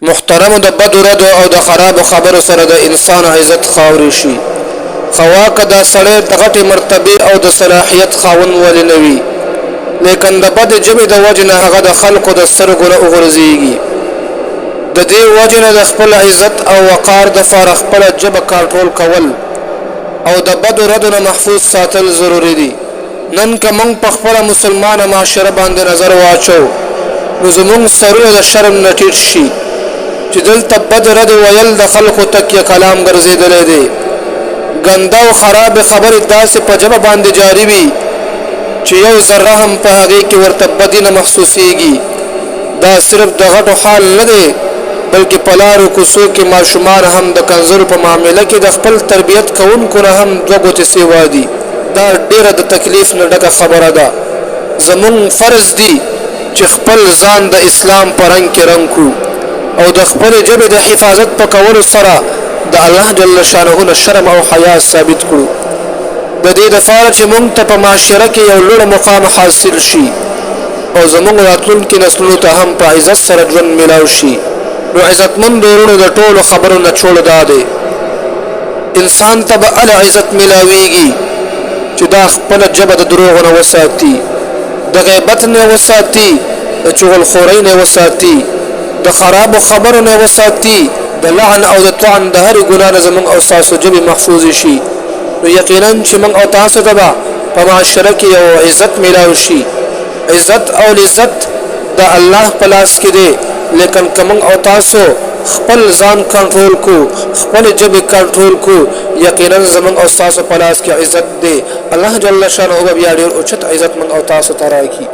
محترم د بد رد او د خراب خبر سره د انسان عزت خاوري شي. خواک دا سړی د غټي مرتبه او د صلاحيت خاون ولنوي، لیکن د بد جبه د وجنه هغه د خلقو د سرګو نه وګرځيږي. د دې وجنه د خپل عزت او وقار د فارغ خپل جبه کنټرول کول او د بد رد نه محفوظ ساتل ضروري دي. نن کوم په خپل مسلمانه معاشره باندې نظر واچو نو زموږ سرونه د شرم نټیټ شي چې دلته بد رد ویل د خلقو تکیه کلام ګرځیدلې دي. ګنده او خراب خبرې داسې په جبه باندې جاری وي چې یو ذره هم په هغې کې ورته بدي نه محسوسیږي. دا صرف د غټو حال نه دی بلکې په لارو کوڅو کې ماشومان هم د کنځلو په معامله کې د خپل تربیت کوونکو نه هم دوه ګوتې سیوا دي. دا ډیره د تکلیف نه ډکه خبره ده. زمون فرض دی چې خپل ځان د اسلام په رنګ کې رنګ کړو او د خپل جبه د حفاظت په کولو سره د الله جل شانه نه شرم او حیا ثابت کړو. د دې لپاره چې موږ ته په معاشره کې یو لوړ مقام حاصل شي او زموږ راتلونکي نسلونو ته هم په عزت سره ژوند ملاو شي. نو عزتمند ورونو د ټولو خبرو نه چول داده انسان ته به ال عزت ملاويږي چې دا خپل جبه د دروغ نه وساتي، د غیبت نه وساتي، د چغل خورۍ نه وساتي، د خراب خبرو نه وساتي، د لعن او د طعن د هر ګناه نه زموږ او تاسو جبه محفوظ شي. نو یقینا چې موږ او تاسو ته په معاشره کې یو عزت ملاوي شي. عزت او عزت د الله په لاس کې دی، لیکن کوم او تاسو خپل ځان کنټرول کو، خپل جبه کنټرول کو، یقینا زمون او تاسو په لاس کې عزت دی. الله جل شانه او بیا ډیر اوچت عزت من او تاسو ته راکړي.